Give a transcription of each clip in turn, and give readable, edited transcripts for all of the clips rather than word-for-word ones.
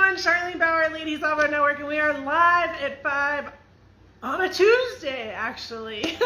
everyone, Charlene Bauer, Ladies Off Road Network, and we are live at 5 on a Tuesday, actually.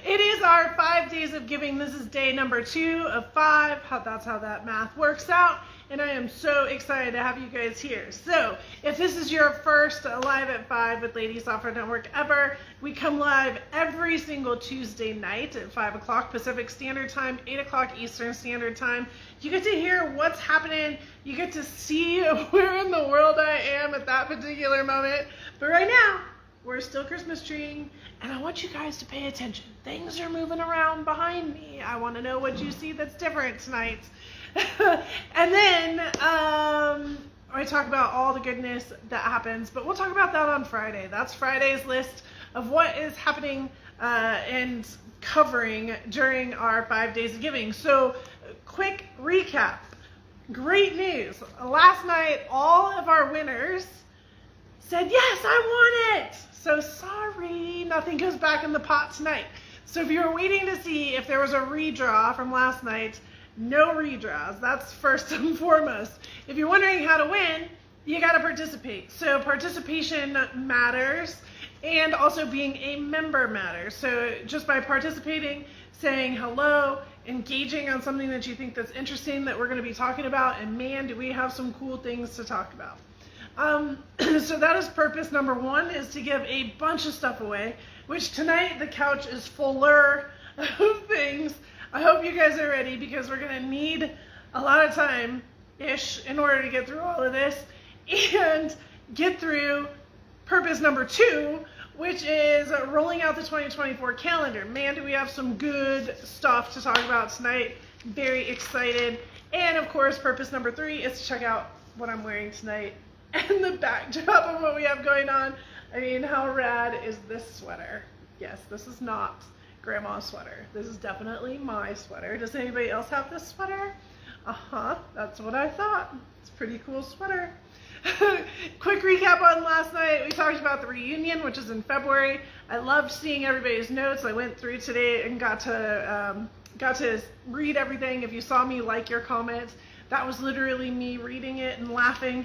It is our 5 days of giving. This is day number 2 of 5. That's how that math works out, and I am so excited to have you guys here. So, if this is your first Live at 5 with Ladies Off Road Network ever, we come live every single Tuesday night at 5 o'clock Pacific Standard Time, 8 o'clock Eastern Standard Time. You get to hear what's happening. You get to see where in the world I am at that particular moment. But right now, we're still Christmas treeing, and I want you guys to pay attention. Things are moving around behind me. I want to know what you see that's different tonight. And then I talk about all the goodness that happens, but we'll talk about that on Friday. That's Friday's list of what is happening and covering during our 5 days of giving. So, quick recap. Great news. Last night, all of our winners said, yes, I want it. So sorry, nothing goes back in the pot tonight. So if you were waiting to see if there was a redraw from last night, no redraws. That's first and foremost. If you're wondering how to win, you got to participate. So participation matters, and also being a member matters. So just by participating, saying hello, engaging on something that you think that's interesting that we're going to be talking about, and man, do we have some cool things to talk about. So that is purpose number 1, is to give a bunch of stuff away, which tonight the couch is fuller of things. I hope you guys are ready, because we're going to need a lot of time-ish in order to get through all of this and get through purpose number 2, which is rolling out the 2024 calendar. Man, do we have some good stuff to talk about tonight. Very excited. And of course, purpose number 3 is to check out what I'm wearing tonight and the backdrop of what we have going on. I mean, how rad is this sweater? Yes, this is not Grandma's sweater. This is definitely my sweater. Does anybody else have this sweater? That's what I thought. It's a pretty cool sweater. Quick recap on last night. We talked about the reunion, which is in February. I loved seeing everybody's notes. I went through today and got to read everything. If you saw me like your comments, that was literally me reading it and laughing.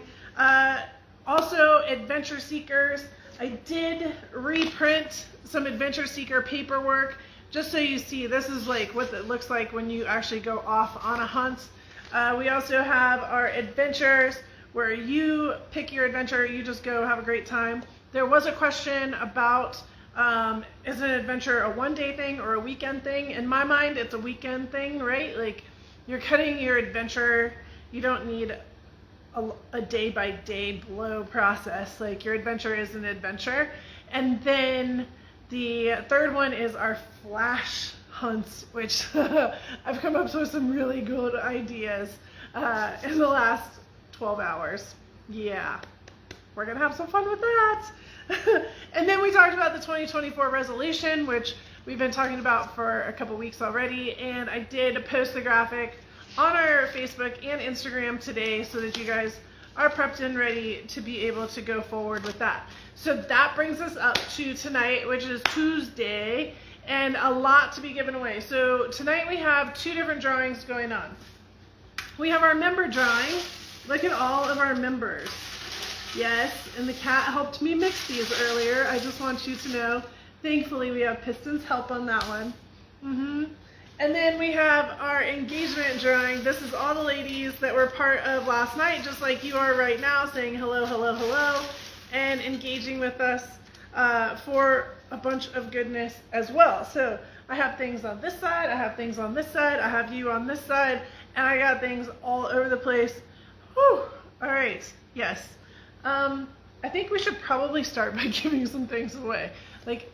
Also, Adventure Seekers. I did reprint some Adventure Seeker paperwork, just so you see. This is like what it looks like when you actually go off on a hunt. We also have our adventures, where you pick your adventure, you just go have a great time. There was a question about, is an adventure a one-day thing or a weekend thing? In my mind, it's a weekend thing, right? Like, you're cutting your adventure. You don't need a day-by-day blow process. Like, your adventure is an adventure. And then the third one is our flash hunts, which I've come up with some really good ideas in the last 12 hours. Yeah, we're gonna have some fun with that. And then we talked about the 2024 resolution, which we've been talking about for a couple weeks already, and I did post the graphic on our Facebook and Instagram today, so that you guys are prepped and ready to be able to go forward with that. So that brings us up to tonight, which is Tuesday, and a lot to be given away. So tonight we have 2 different drawings going on. We have our member drawing. Look at all of our members. Yes, and the cat helped me mix these earlier. I just want you to know, thankfully we have Piston's help on that one. And then we have our engagement drawing. This is all the ladies that were part of last night, just like you are right now, saying hello, hello, hello, and engaging with us for a bunch of goodness as well. So I have things on this side, I have things on this side, I have you on this side, and I got things all over the place. Whew. All right, yes. I think we should probably start by giving some things away. Like,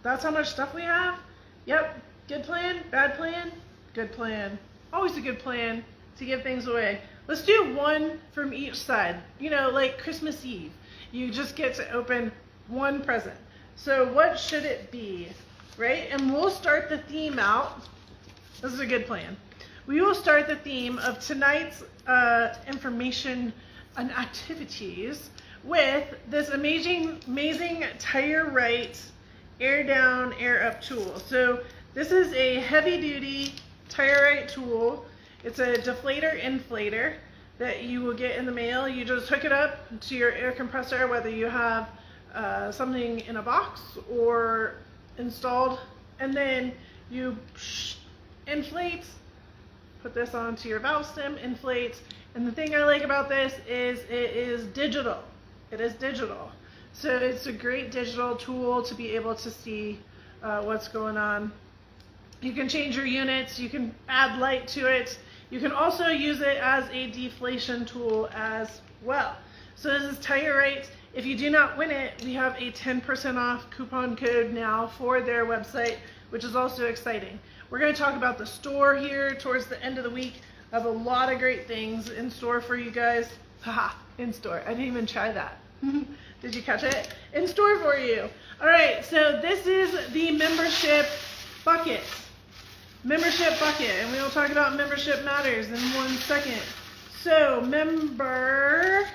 that's how much stuff we have? Yep. Good plan? Bad plan? Good plan. Always a good plan to give things away. Let's do one from each side. You know, like Christmas Eve. You just get to open one present. So what should it be, right? And we'll start the theme out. This is a good plan. We will start the theme of tonight's information and activities with this amazing Tire Right air down, air up tool. So this is a heavy duty Tire Right tool. It's a deflator inflator. that you will get in the mail. You just hook it up to your air compressor, whether you have something in a box or installed, and then you inflate, put this onto your valve stem, inflate, and the thing I like about this is it is digital. It is digital. So it's a great digital tool to be able to see what's going on. You can change your units, you can add light to it. You can also use it as a deflation tool as well. So this is Tire-Rite. If you do not win it, we have a 10% off coupon code now for their website, which is also exciting. We're going to talk about the store here towards the end of the week. I have a lot of great things in store for you guys. Haha, in store. I didn't even try that. Did you catch it? In store for you. All right, so this is the membership bucket. Membership bucket, and we will talk about membership matters in 1 second. So member,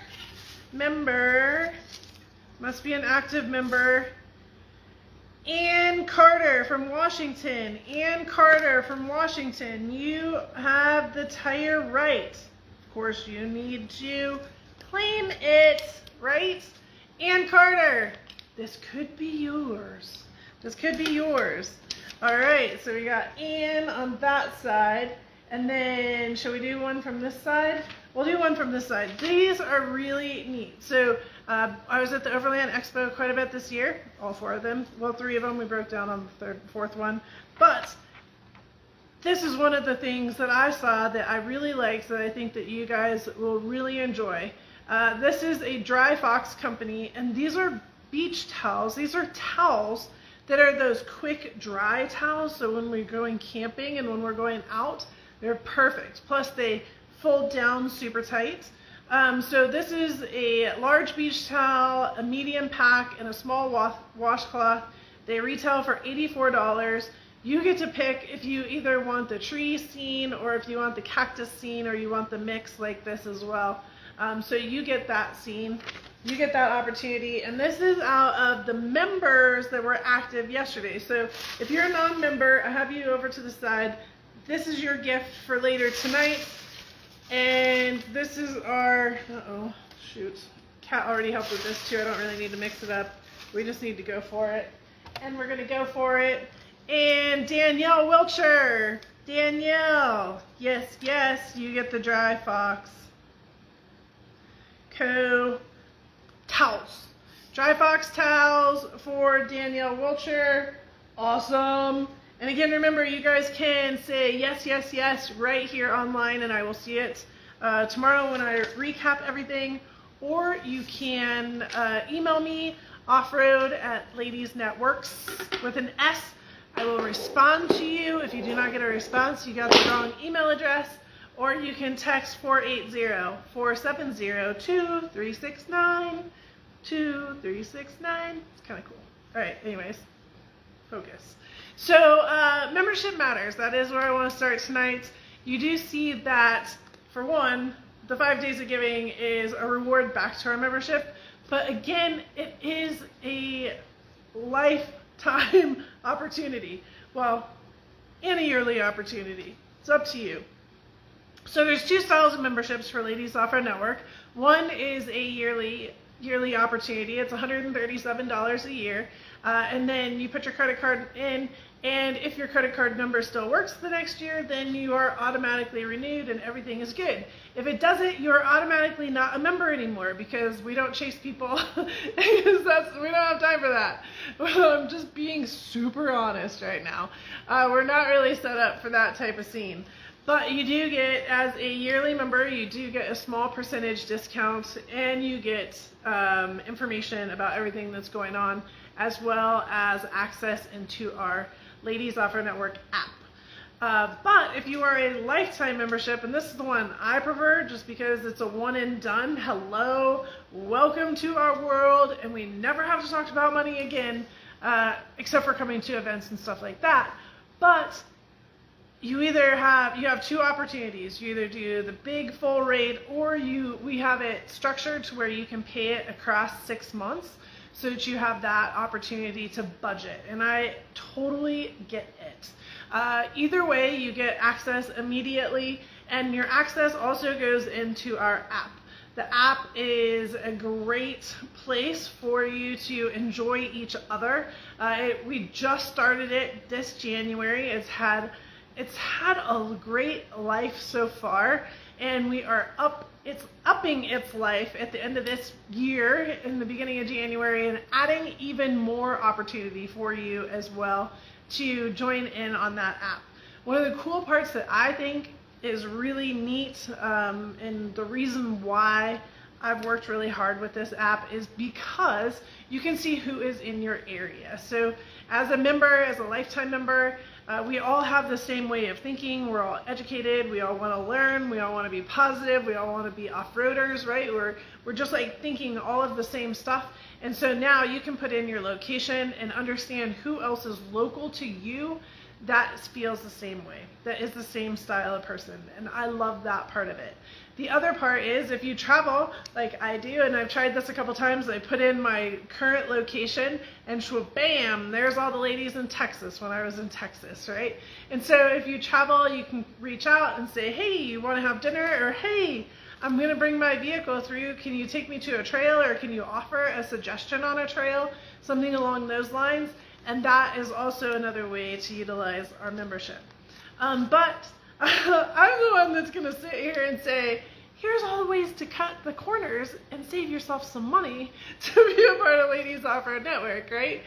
must be an active member. Ann Carter from Washington. Ann Carter from Washington, you have the Tire-Rite. Of course, you need to claim it, right? Ann Carter, this could be yours. This could be yours. All right, so we got Ann on that side, and then shall we do one from this side? We'll do one from this side. These are really neat. So I was at the Overland Expo quite a bit this year, all 4 of them. Well, 3 of them, we broke down on the 4th one. But this is one of the things that I saw that I really liked, that I think that you guys will really enjoy. This is a Dry Fox company, and these are beach towels. These are towels that are those quick dry towels, so when we're going camping and when we're going out, they're perfect. Plus they fold down super tight. So this is a large beach towel, a medium pack, and a small washcloth. They retail for $84. You get to pick if you either want the tree scene, or if you want the cactus scene, or you want the mix like this as well. So you get that scene. You get that opportunity, and this is out of the members that were active yesterday. So if you're a non-member, I have you over to the side. This is your gift for later tonight, and this is our, shoot, Kat already helped with this too. I don't really need to mix it up. We just need to go for it, and we're gonna go for it. And Danielle Wilcher, Danielle, yes, you get the Dry Fox towels. Dry Fox towels for Danielle Wilcher. Awesome. And again, remember, you guys can say yes right here online, and I will see it tomorrow when I recap everything. Or you can email me, offroad@ladiesnetworks with an S. I will respond to you. If you do not get a response, you got the wrong email address. Or you can text 480-470-2369. 2369. It's kind of cool. All right, anyways, focus. So membership matters. That is where I want to start tonight. You do see that, for one, the 5 days of giving is a reward back to our membership. But again, it is a lifetime opportunity. Well, and a yearly opportunity. It's up to you. So there's 2 styles of memberships for Ladies Off-Road Network. One is a yearly opportunity. It's $137 a year, and then you put your credit card in, and if your credit card number still works the next year, then you are automatically renewed and everything is good. If it doesn't, you're automatically not a member anymore, because we don't chase people because we don't have time for that. I'm just being super honest right now. We're not really set up for that type of scene. But you do get, as a yearly member, you do get a small percentage discount, and you get information about everything that's going on, as well as access into our Ladies Off-Road Network app. But if you are a lifetime membership, and this is the one I prefer just because it's a one and done, hello, welcome to our world, and we never have to talk about money again, except for coming to events and stuff like that. But you have 2 opportunities. You either do the big full rate, or we have it structured to where you can pay it across 6 months, so that you have that opportunity to budget. And I totally get it. Either way, you get access immediately, And your access also goes into our app. The app is a great place for you to enjoy each other. We just started it this January. It's had a great life so far, and it's upping its life at the end of this year, in the beginning of January, and adding even more opportunity for you as well to join in on that app. One of the cool parts that I think is really neat, and the reason why I've worked really hard with this app is because you can see who is in your area. So as a member, as a lifetime member, we all have the same way of thinking. We're all educated. We all want to learn. We all want to be positive. We all want to be off-roaders, right? We're just like thinking all of the same stuff. And so now you can put in your location and understand who else is local to you that feels the same way, that is the same style of person. And I love that part of it. The other part is if you travel like I do, and I've tried this a couple times, I put in my current location and bam, there's all the ladies in Texas when I was in Texas, right? And so if you travel, you can reach out and say, hey, you want to have dinner? Or hey, I'm going to bring my vehicle through. Can you take me to a trail, or can you offer a suggestion on a trail? Something along those lines. And that is also another way to utilize our membership. But I'm the one that's going to sit here and say, here's all the ways to cut the corners and save yourself some money to be a part of Ladies Off-Road Network, right?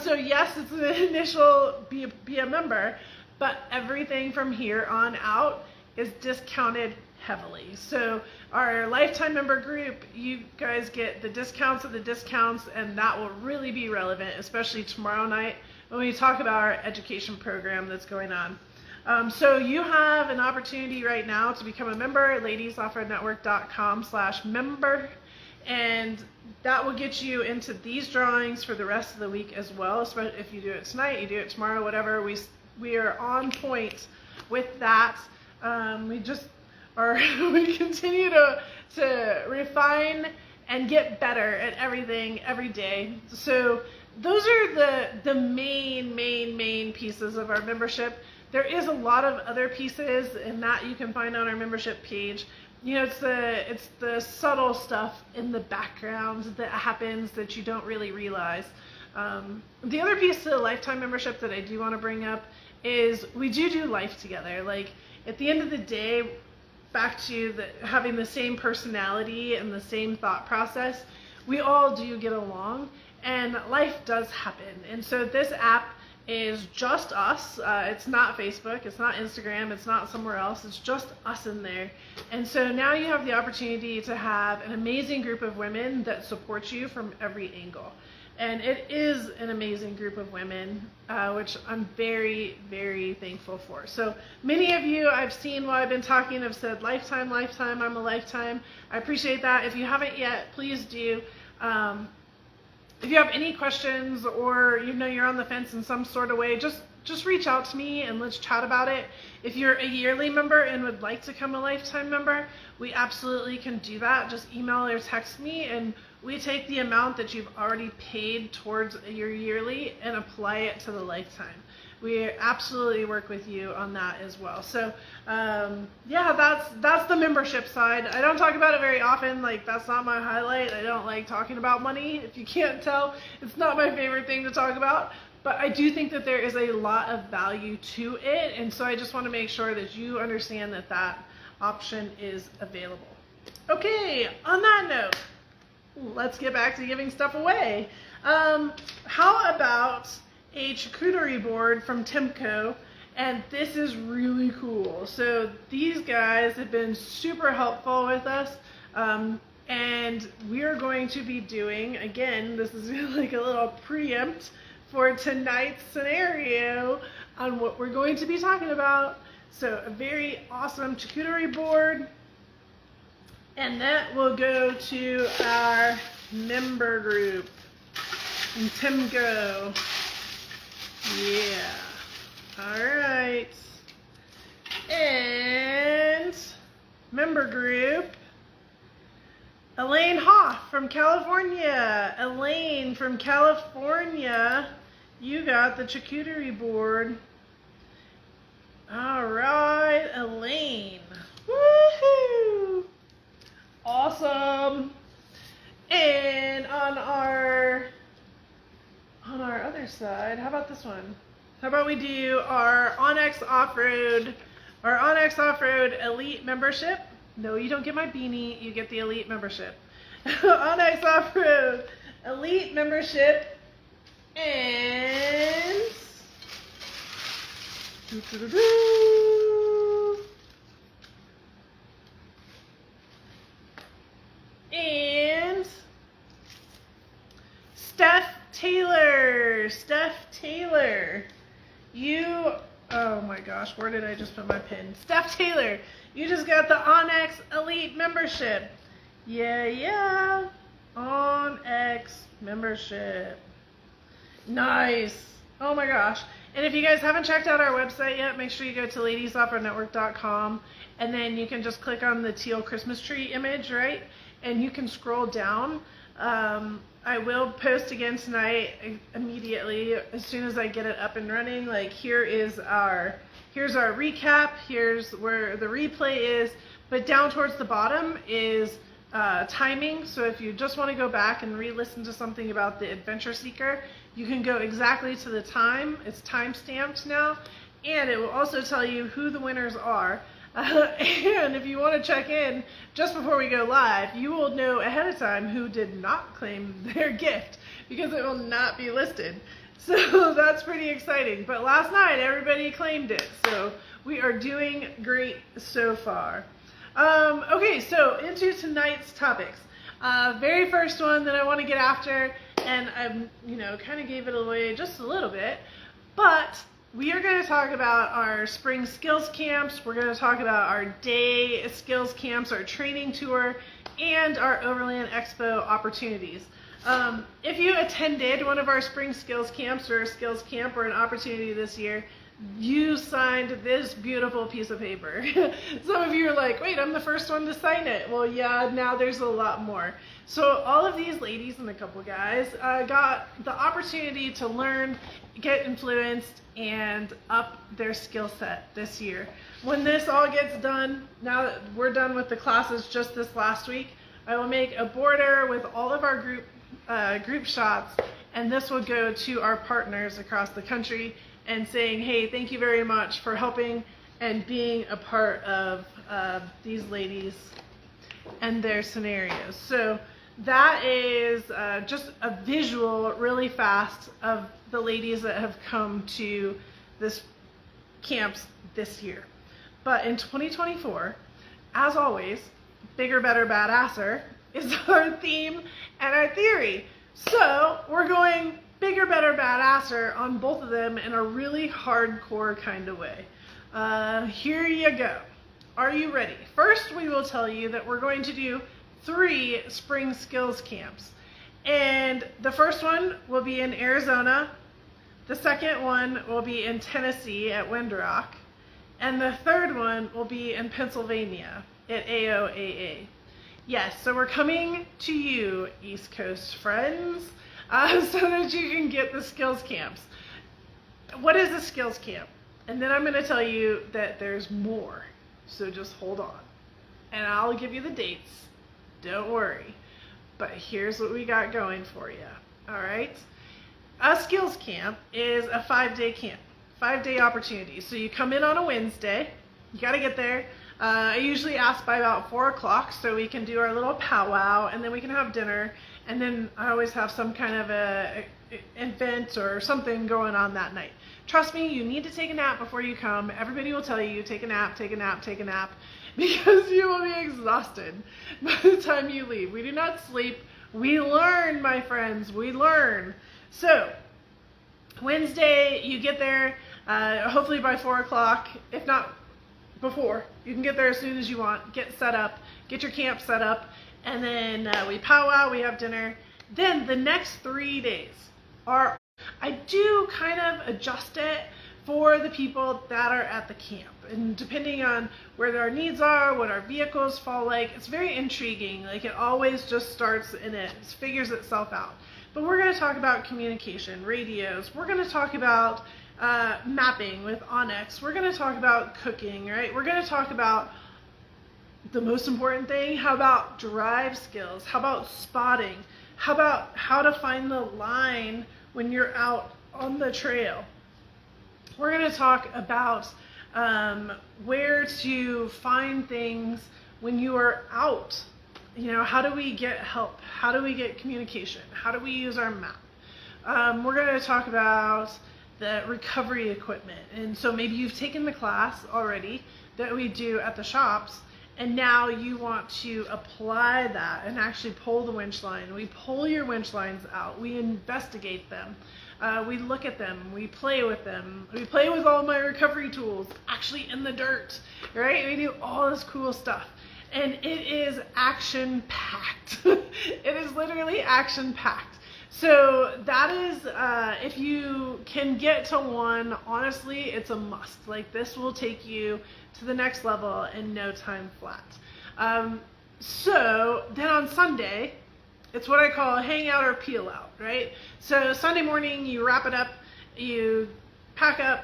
So yes, it's an initial be a member, but everything from here on out is discounted heavily. So our lifetime member group, you guys get the discounts of the discounts, and that will really be relevant, especially tomorrow night when we talk about our education program that's going on. So you have an opportunity right now to become a member at ladiesoffroadnetwork.com/member, and that will get you into these drawings for the rest of the week as well. Especially if you do it tonight, you do it tomorrow, whatever. We are on point with that. We continue to refine and get better at everything every day. So those are the main pieces of our membership. There is a lot of other pieces, and that you can find on our membership page. You know, it's the subtle stuff in the background that happens that you don't really realize. The other piece to the lifetime membership that I do want to bring up is we do life together. Like at the end of the day, back to having the same personality and the same thought process, we all do get along, and life does happen. And so this app is just us. It's not Facebook, it's not Instagram, it's not somewhere else. It's just us in there. And so now you have the opportunity to have an amazing group of women that support you from every angle. And it is an amazing group of women, which I'm very, very thankful for. So many of you I've seen while I've been talking have said, lifetime, I'm a lifetime. I appreciate that. If you haven't yet, please do. If you have any questions, or you know you're on the fence in some sort of way, just reach out to me and let's chat about it. If you're a yearly member and would like to become a lifetime member, we absolutely can do that. Just email or text me, and we take the amount that you've already paid towards your yearly and apply it to the lifetime. We absolutely work with you on that as well. So yeah, that's the membership side. I don't talk about it very often. Like, that's not my highlight. I don't like talking about money. If you can't tell, it's not my favorite thing to talk about. But I do think that there is a lot of value to it, and so I just want to make sure that you understand that that option is available. Okay, on that note, let's get back to giving stuff away. How about a charcuterie board from Timco? And this is really cool. So these guys have been super helpful with us. And we are going to be doing, again, this is like a little preempt for tonight's scenario on what we're going to be talking about. So a very awesome charcuterie board. And that will go to our member group in Timco. Yeah. All right. And member group, Elaine Hoff from California. Elaine from California, you got the charcuterie board. All right, Elaine. Woohoo! Awesome. And on our other side, how about this one? How about we do our Onyx Off-Road Elite membership? No, you don't get my beanie, you get the Elite membership. Onyx Off-Road Elite membership and and Steph Taylor, you, oh my gosh, where did I just put my pin? Steph Taylor, you just got the Onyx Elite membership. Yeah, Onyx membership. Nice. Oh my gosh. And if you guys haven't checked out our website yet, make sure you go to ladiesoffroadnetwork.com, and then you can just click on the teal Christmas tree image, right? And you can scroll down. I will post again tonight immediately as soon as I get it up and running. Like here's our recap, here's where the replay is, but down towards the bottom is timing. So if you just want to go back and re-listen to something about the Adventure Seeker, you can go exactly to the time. It's time stamped now, and it will also tell you who the winners are. And if you want to check in just before we go live, you will know ahead of time who did not claim their gift, because it will not be listed. So that's pretty exciting. But last night everybody claimed it, so we are doing great so far. Okay, so into tonight's topics. Very first one that I want to get after, and I kind of gave it away just a little bit, but we are going to talk about our spring skills camps. We're going to talk about our day skills camps, our training tour, and our Overland Expo opportunities. If you attended one of our spring skills camps or a skills camp or an opportunity this year, you signed this beautiful piece of paper. Some of you are like, wait, I'm the first one to sign it. Well, yeah, now there's a lot more. So all of these ladies and a couple guys got the opportunity to learn, get influenced, and up their skill set this year. When this all gets done, now that we're done with the classes just this last week, I will make a border with all of our group shots, and this will go to our partners across the country and saying, hey, thank you very much for helping and being a part of these ladies and their scenarios. So that is just a visual really fast of the ladies that have come to this camps this year. But in 2024, as always, bigger, better, badasser is our theme and our theory. So we're going bigger, better, badasser on both of them in a really hardcore kind of way. Here you go. Are you ready? First, we will tell you that we're going to do 3 spring skills camps. And the first one will be in Arizona. The second one will be in Tennessee at Windrock. And the third one will be in Pennsylvania at AOAA. Yes, so we're coming to you, East Coast friends, so that you can get the skills camps. What is a skills camp? And then I'm going to tell you that there's more. So just hold on. And I'll give you the dates. Don't worry. But here's what we got going for you. All right? A skills camp is a 5-day camp, 5-day opportunity. So you come in on a Wednesday. You got to get there. I usually ask by about 4 o'clock so we can do our little powwow, and then we can have dinner. And then I always have some kind of a event or something going on that night. Trust me, you need to take a nap before you come. Everybody will tell you, take a nap, take a nap, take a nap, because you will be exhausted by the time you leave. We do not sleep. We learn, my friends. We learn. So, Wednesday, you get there, hopefully by 4 o'clock, if not before. You can get there as soon as you want. Get set up. Get your camp set up. And then we powwow, we have dinner. Then the next 3 days are, I do kind of adjust it for the people that are at the camp. And depending on where their needs are, what our vehicles fall like, it's very intriguing. Like, it always just starts and it figures itself out. But we're going to talk about communication, radios. We're going to talk about mapping with Onyx. We're going to talk about cooking, right? We're going to talk about the most important thing? How about drive skills? How about spotting? How about how to find the line when you're out on the trail? We're going to talk about where to find things when you are out. You know, how do we get help? How do we get communication? How do we use our map? We're going to talk about the recovery equipment. And so maybe you've taken the class already that we do at the shops, and now you want to apply that and actually pull the winch line. We pull your winch lines out. We investigate them. We look at them. We play with them. We play with all my recovery tools, actually in the dirt, right? We do all this cool stuff. And it is action-packed. It is literally action-packed. So that is, if you can get to one, honestly, it's a must. Like, this will take you to the next level in no time flat. So then on Sunday, it's what I call hang out or peel out, right? So Sunday morning, you wrap it up, you pack up,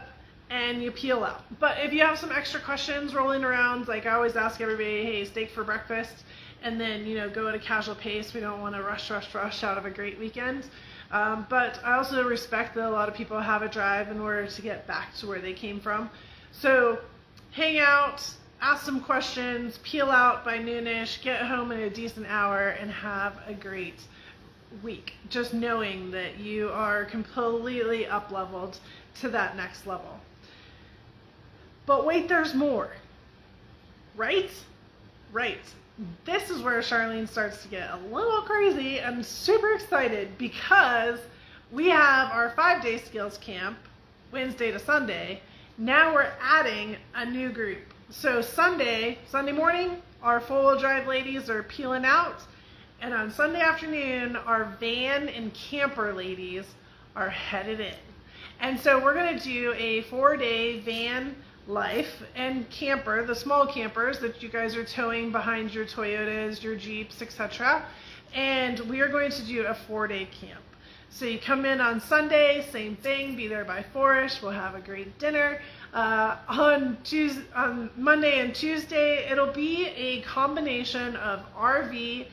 and you peel out. But if you have some extra questions rolling around, like I always ask everybody, hey, steak for breakfast, and then, you know, go at a casual pace. We don't want to rush out of a great weekend. But I also respect that a lot of people have a drive in order to get back to where they came from. So hang out, ask some questions, peel out by noonish, get home in a decent hour, and have a great week. Just knowing that you are completely up-leveled to that next level. But wait, there's more. Right? Right. This is where Charlene starts to get a little crazy. I'm super excited because we have our 5-day skills camp, Wednesday to Sunday. Now we're adding a new group. So Sunday morning, our 4-wheel drive ladies are peeling out. And on Sunday afternoon, our van and camper ladies are headed in. And so we're going to do a 4-day van life and camper, the small campers that you guys are towing behind your Toyotas, your Jeeps, etc. And we are going to do a 4-day camp. So you come in on Sunday, same thing, be there by 4-ish, we'll have a great dinner. On Monday and Tuesday, it'll be a combination of RV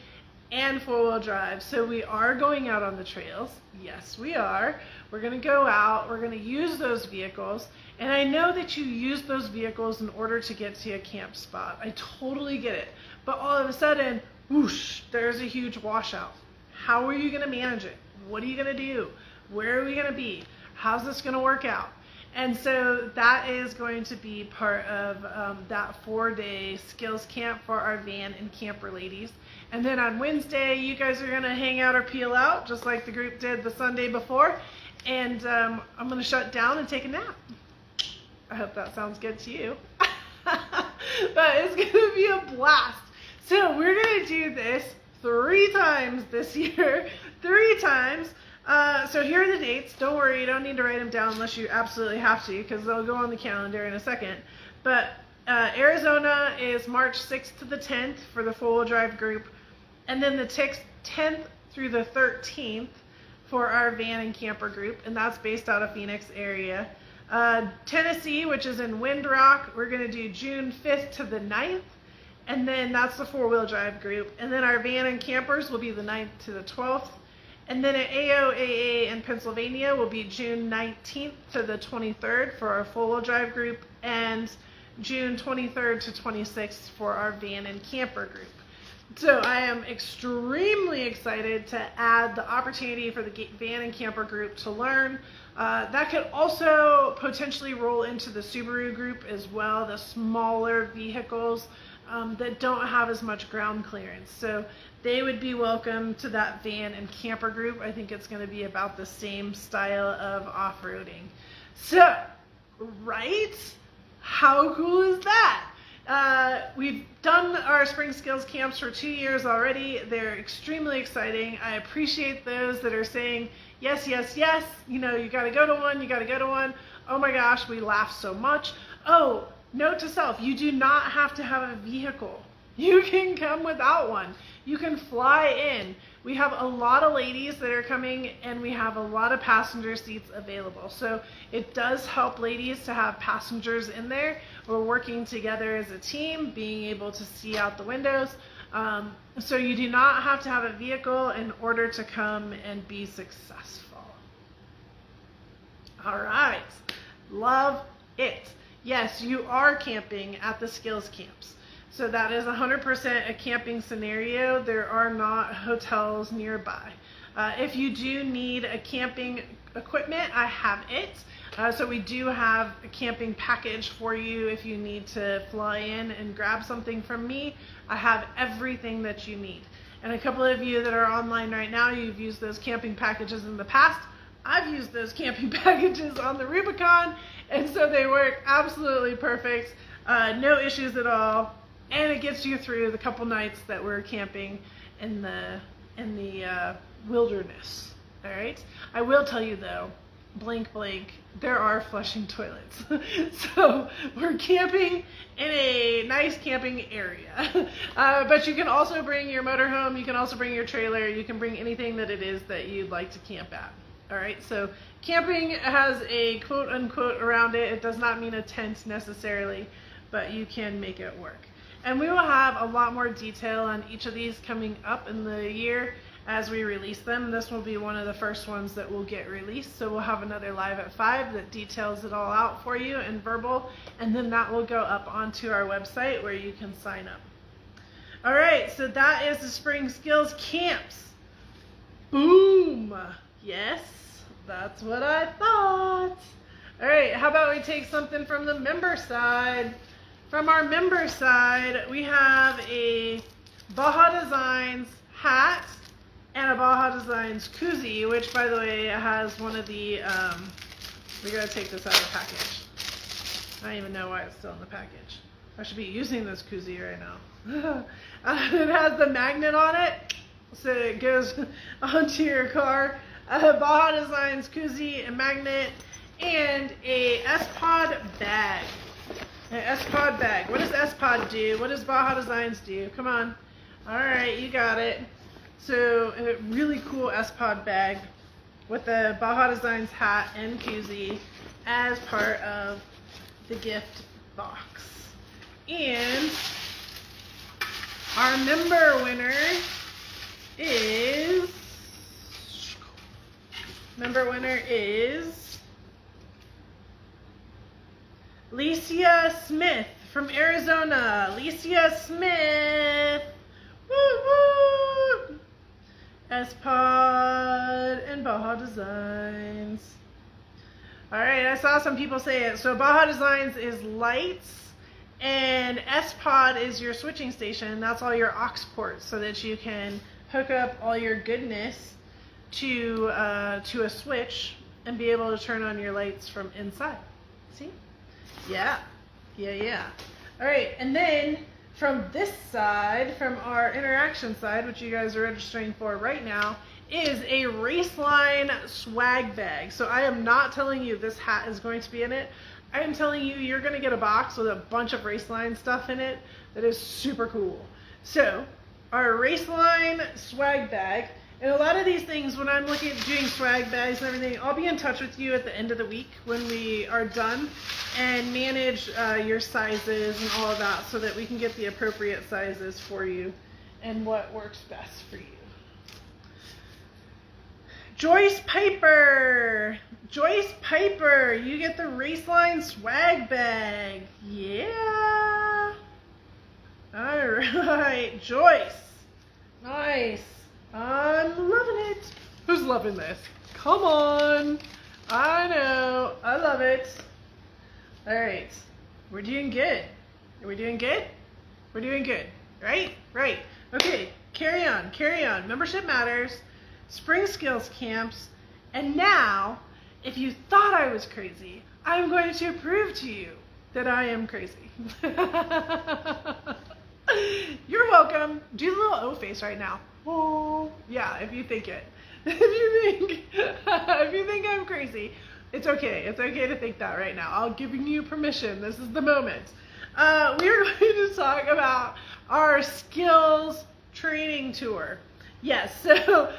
and 4-wheel drive. So we are going out on the trails. Yes, we are. We're going to go out. We're going to use those vehicles. And I know that you use those vehicles in order to get to a camp spot. I totally get it. But all of a sudden, whoosh, there's a huge washout. How are you going to manage it? What are you going to do? Where are we going to be? How's this going to work out? And so that is going to be part of that 4-day skills camp for our van and camper ladies. And then on Wednesday, you guys are going to hang out or peel out, just like the group did the Sunday before. And I'm going to shut down and take a nap. I hope that sounds good to you. But it's going to be a blast. So we're going to do this 3 times this year. 3 times. So here are the dates. Don't worry, you don't need to write them down unless you absolutely have to, because they'll go on the calendar in a second. But Arizona is March 6th to the 10th for the 4-wheel drive group. And then the 10th through the 13th for our van and camper group, and that's based out of Phoenix area. Tennessee, which is in Windrock, we're going to do June 5th to the 9th, and then that's the 4-wheel drive group. And then our van and campers will be the 9th to the 12th. And then at AOAA in Pennsylvania will be June 19th to the 23rd for our 4-wheel drive group, and June 23rd to 26th for our van and camper group. So I am extremely excited to add the opportunity for the van and camper group to learn. That could also potentially roll into the Subaru group as well, the smaller vehicles that don't have as much ground clearance. So they would be welcome to that van and camper group. I think it's going to be about the same style of off-roading. So, right? How cool is that? We've done our spring skills camps for 2 years already. They're extremely exciting. I appreciate those that are saying, yes, yes, yes, you know, you got to go to one, you got to go to one. Oh my gosh, we laugh so much. Oh, note to self, you do not have to have a vehicle. You can come without one. you can fly in. We have a lot of ladies that are coming, and we have a lot of passenger seats available. So it does help ladies to have passengers in there. We're working together as a team, being able to see out the windows. So you do not have to have a vehicle in order to come and be successful. All right, love it. Yes, you are camping at the skills camps. So that is 100% a camping scenario. There are not hotels nearby. If you do need a camping equipment, I have it. So we do have a camping package for you if you need to fly in and grab something from me. I have everything that you need. And a couple of you that are online right now, you've used those camping packages in the past. I've used those camping packages on the Rubicon, and so they work absolutely perfect. No issues at all. And it gets you through the couple nights that we're camping in the wilderness. All right. I will tell you though, blank, there are flushing toilets. So we're camping in a nice camping area. But you can also bring your motorhome. You can also bring your trailer. You can bring anything that it is that you'd like to camp at. All right. So camping has a quote unquote around it. It does not mean a tent necessarily, but you can make it work. And we will have a lot more detail on each of these coming up in the year as we release them. This will be one of the first ones that will get released. So we'll have another Live at 5 that details it all out for you in verbal. And then that will go up onto our website where you can sign up. All right, so that is the Spring Skills Camps. Boom. Yes, that's what I thought. All right, how about we take something from the member side? From our member side, we have a Baja Designs hat and a Baja Designs koozie, which, by the way, has one of the, we gotta take this out of the package. I don't even know why it's still in the package. I should be using this koozie right now. It has the magnet on it, so it goes onto your car. Baja Designs koozie, a magnet, and a S-Pod bag. An S-Pod bag. What does S-Pod do? What does Baja Designs do? Come on. All right, you got it. So a really cool S-Pod bag with the Baja Designs hat and koozie as part of the gift box. And our member winner is Licia Smith from Arizona. Licia Smith. Woo woo. S-Pod and Baja Designs. All right, I saw some people say it. So Baja Designs is lights, and S-Pod is your switching station. That's all your aux ports, so that you can hook up all your goodness to a switch and be able to turn on your lights from inside. See? Yeah. All right, and then from this side, from our interaction side, which you guys are registering for right now, is a Raceline swag bag. So I am not telling you this hat is going to be in it. I am telling you you're going to get a box with a bunch of Raceline stuff in it that is super cool. So our Raceline swag bag. And a lot of these things, when I'm looking at doing swag bags and everything, I'll be in touch with you at the end of the week when we are done and manage your sizes and all of that so that we can get the appropriate sizes for you and what works best for you. Joyce Piper, you get the Raceline swag bag. Yeah. All right, Joyce. Nice. I'm loving it. Who's loving this? Come on. I know. I love it. All right. We're doing good. Are we doing good? We're doing good. Right? Right. Okay. Carry on. Membership matters. Spring Skills Camps. And now, if you thought I was crazy, I'm going to prove to you that I am crazy. You're welcome. Do the little O face right now. Oh, yeah, if you think it. If you think I'm crazy, it's okay. It's okay to think that right now. I'll give you permission. This is the moment. We're going to talk about our skills training tour. Yes, so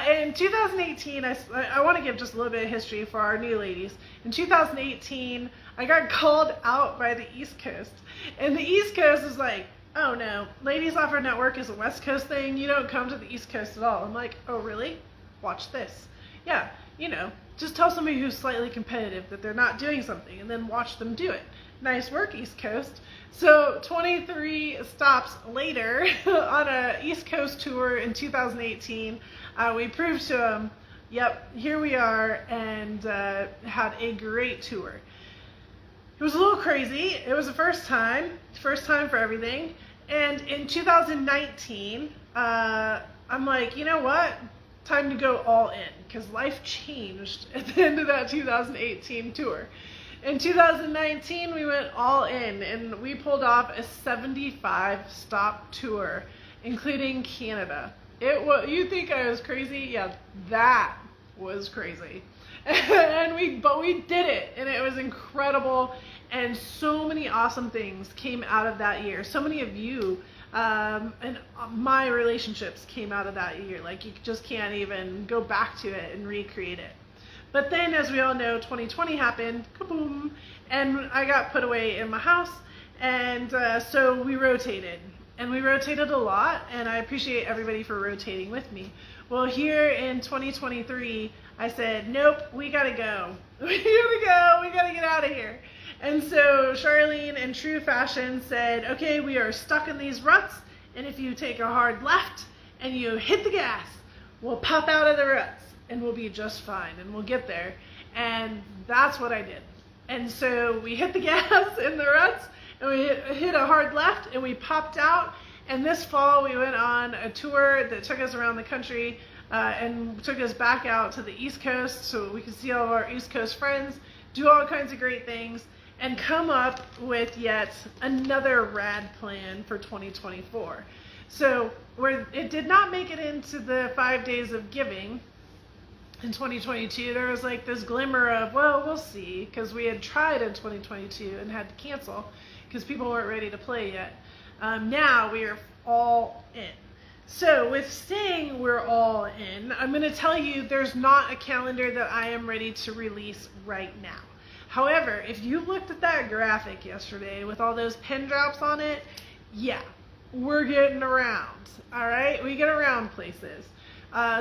in 2018, I want to give just a little bit of history for our new ladies. In 2018, I got called out by the East Coast. And the East Coast is like, oh no, Ladies Off-Road Network is a West Coast thing. You don't come to the East Coast at all. I'm like, oh really? Watch this. Yeah, just tell somebody who's slightly competitive that they're not doing something and then watch them do it. Nice work, East Coast. So 23 stops later on a East Coast tour in 2018, we proved to them, yep, here we are, and had a great tour. It was a little crazy. It was the first time for everything. And in 2019, I'm like, you know what? Time to go all in, because life changed at the end of that 2018 tour. In 2019, we went all in, and we pulled off a 75-stop tour, including Canada. You think I was crazy? Yeah, that was crazy. But we did it, and it was incredible, and so many awesome things came out of that year. So many of you and my relationships came out of that year. Like, you just can't even go back to it and recreate it. But then, as we all know, 2020 happened, kaboom, and I got put away in my house, and so we rotated. And we rotated a lot, and I appreciate everybody for rotating with me. Well, here in 2023, I said, nope, we gotta go. We gotta get out of here. And so Charlene, in true fashion, said, okay, we are stuck in these ruts, and if you take a hard left and you hit the gas, we'll pop out of the ruts, and we'll be just fine, and we'll get there. And that's what I did. And so we hit the gas in the ruts, and we hit a hard left, and we popped out. And this fall, we went on a tour that took us around the country and took us back out to the East Coast so we could see all of our East Coast friends, do all kinds of great things, and come up with yet another rad plan for 2024. So it did not make it into the 5 days of giving in 2022. There was like this glimmer of, well, we'll see, because we had tried in 2022 and had to cancel because people weren't ready to play yet. Now we are all in. So with saying we're all in, I'm going to tell you there's not a calendar that I am ready to release right now. However, if you looked at that graphic yesterday with all those pin drops on it, yeah, we're getting around. All right, we get around places.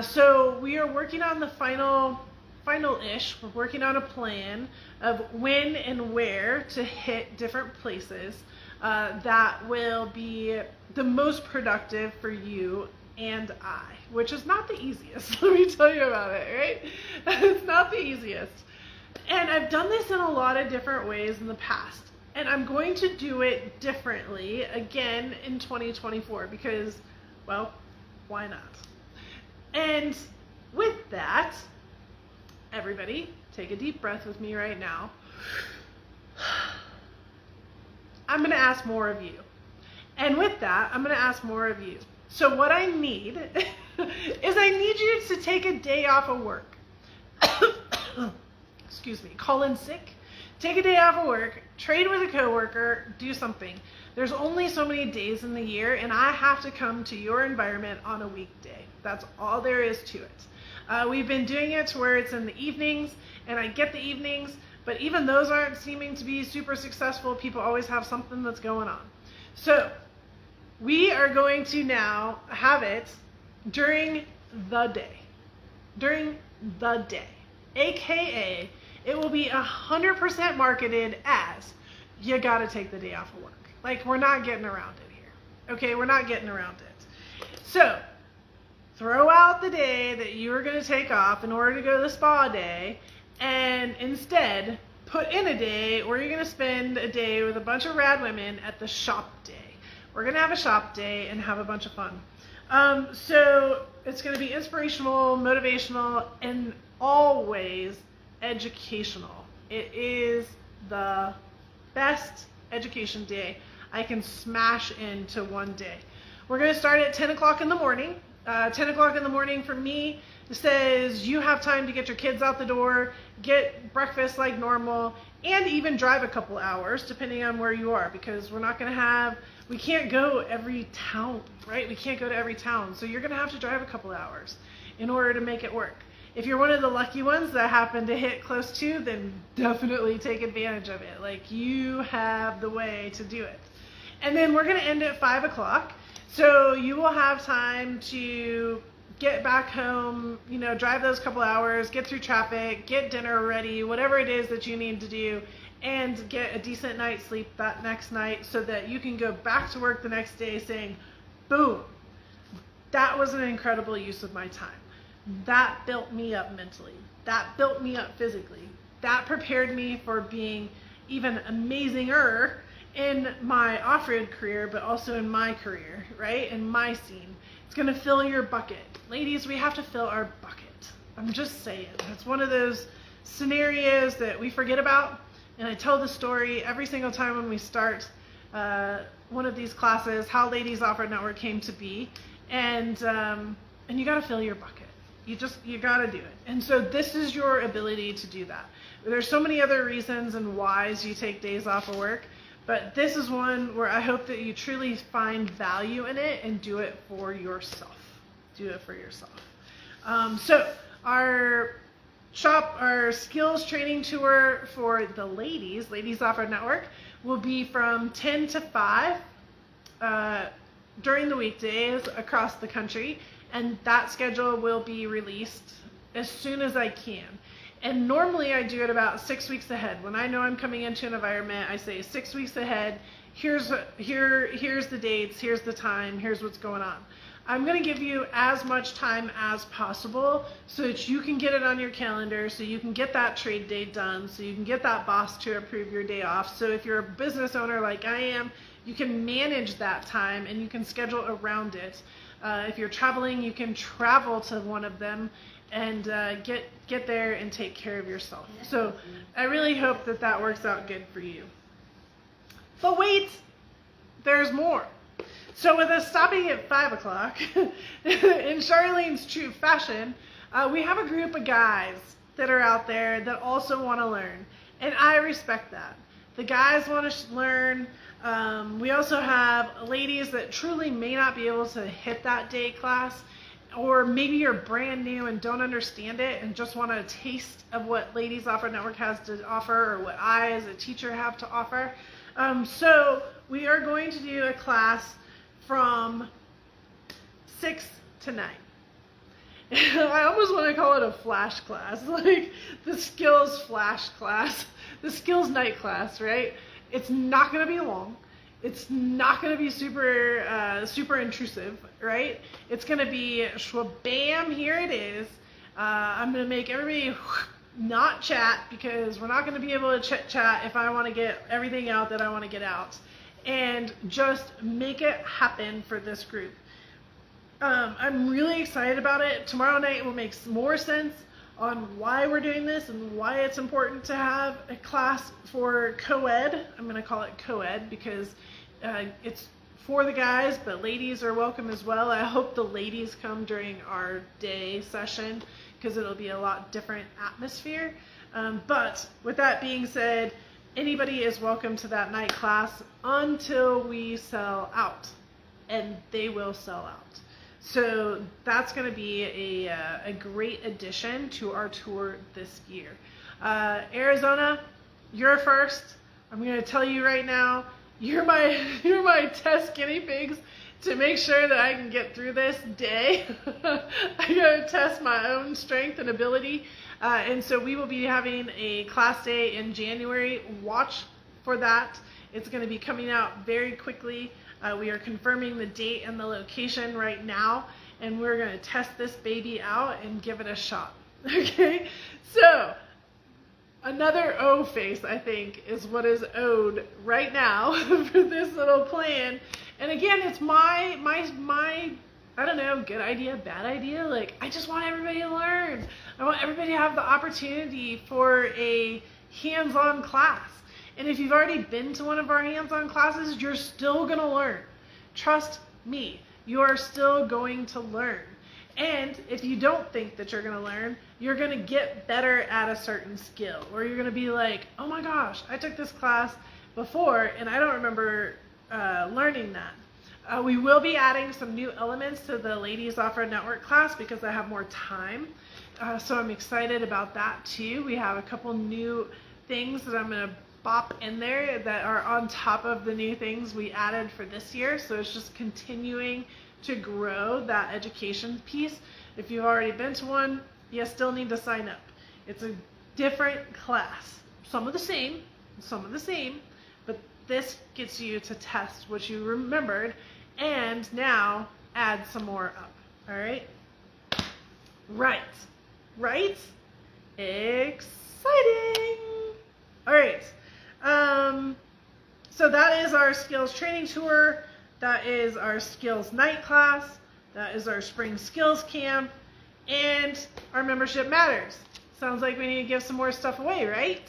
So we are working on the final-ish. We're working on a plan of when and where to hit different places that will be the most productive for you and I, which is not the easiest. Let me tell you about it, right? It's not the easiest. And I've done this in a lot of different ways in the past. And I'm going to do it differently again in 2024 because, well, why not? And with that, everybody, take a deep breath with me right now. I'm going to ask more of you. And with that, I'm going to ask more of you. So what I need is I need you to take a day off of work. Excuse me, call in sick, take a day off of work, trade with a coworker, do something. There's only so many days in the year, and I have to come to your environment on a weekday. That's all there is to it. We've been doing it to where it's in the evenings, and I get the evenings, but even those aren't seeming to be super successful. People always have something that's going on. So we are going to now have it during the day. During the day. AKA, it will be 100% marketed as, you gotta take the day off of work. Like, we're not getting around it here. Okay, we're not getting around it. So, throw out the day that you were gonna take off in order to go to the spa day, and instead, put in a day where you're gonna spend a day with a bunch of rad women at the shop day. We're gonna have a shop day and have a bunch of fun. So, it's gonna be inspirational, motivational, and always educational. It is the best education day I can smash into one day. We're going to start at 10 o'clock in the morning. 10 o'clock in the morning for me says you have time to get your kids out the door, get breakfast like normal, and even drive a couple hours depending on where you are, because we're not going to have we can't go every town, right? We can't go to every town. So you're going to have to drive a couple hours in order to make it work. If you're one of the lucky ones that happen to hit close to, then definitely take advantage of it. Like, you have the way to do it. And then we're going to end at 5 o'clock. So you will have time to get back home, you know, drive those couple hours, get through traffic, get dinner ready, whatever it is that you need to do, and get a decent night's sleep that next night so that you can go back to work the next day saying, boom, that was an incredible use of my time. That built me up mentally. That built me up physically. That prepared me for being even amazinger in my off-road career, but also in my career, right? In my scene. It's going to fill your bucket. Ladies, we have to fill our bucket. I'm just saying. It's one of those scenarios that we forget about. And I tell the story every single time when we start one of these classes, how Ladies Off-Road Network came to be. And you got to fill your bucket. You got to do it. And so this is your ability to do that. There's so many other reasons and whys you take days off of work, but this is one where I hope that you truly find value in it and do it for yourself. Do it for yourself. So our skills training tour for the Ladies Off-Road Network, will be from 10 to 5 during the weekdays across the country. And that schedule will be released as soon as I can. And normally I do it about 6 weeks ahead. When I know I'm coming into an environment, I say 6 weeks ahead, here's the dates, here's the time, here's what's going on. I'm going to give you as much time as possible so that you can get it on your calendar, so you can get that trade day done, so you can get that boss to approve your day off. So if you're a business owner like I am, you can manage that time and you can schedule around it. If you're traveling, you can travel to one of them and get there and take care of yourself. So I really hope that that works out good for you. But wait, there's more. So with us stopping at 5 o'clock, in Charlene's true fashion, we have a group of guys that are out there that also want to learn. And I respect that. The guys want to learn. We also have ladies that truly may not be able to hit that day class, or maybe you're brand new and don't understand it and just want a taste of what Ladies Off-Road Network has to offer, or what I as a teacher have to offer. So we are going to do a class from 6 to 9. I almost want to call it a flash class, like the skills flash class, the skills night class, right? It's not going to be long. It's not going to be super intrusive, right? It's going to be shwabam, here it is. I'm going to make everybody not chat, because we're not going to be able to chat if I want to get everything out that I want to get out. And just make it happen for this group. I'm really excited about it. Tomorrow night will make more sense on why we're doing this and why it's important to have a class for co-ed. I'm going to call it co-ed because it's for the guys, but ladies are welcome as well. I hope the ladies come during our day session because it'll be a lot different atmosphere. But with that being said, anybody is welcome to that night class until we sell out, and they will sell out. So that's going to be a great addition to our tour this year. Arizona, you're first. I'm going to tell you right now, you're my test guinea pigs to make sure that I can get through this day. I got to test my own strength and ability. And so we will be having a class day in January. Watch for that. It's going to be coming out very quickly. We are confirming the date and the location right now, and we're going to test this baby out and give it a shot. Okay? So, another O face, I think, is what is owed right now for this little plan. And again, it's my I don't know, good idea, bad idea. Like, I just want everybody to learn. I want everybody to have the opportunity for a hands-on class. And if you've already been to one of our hands-on classes, you're still going to learn. Trust me, you are still going to learn. And if you don't think that you're going to learn, you're going to get better at a certain skill. Or you're going to be like, oh my gosh, I took this class before and I don't remember learning that. We will be adding some new elements to the Ladies Off-Road Network class because I have more time. So I'm excited about that too. We have a couple new things that I'm going to bop in there that are on top of the new things we added for this year. So it's just continuing to grow that education piece. If you've already been to one, you still need to sign up. It's a different class. Some of the same, but this gets you to test what you remembered and now add some more up. All right? Right? Exciting! All right. So that is our skills training tour. That is our skills night class. That is our spring skills camp. And our membership matters. Sounds like we need to give some more stuff away, right?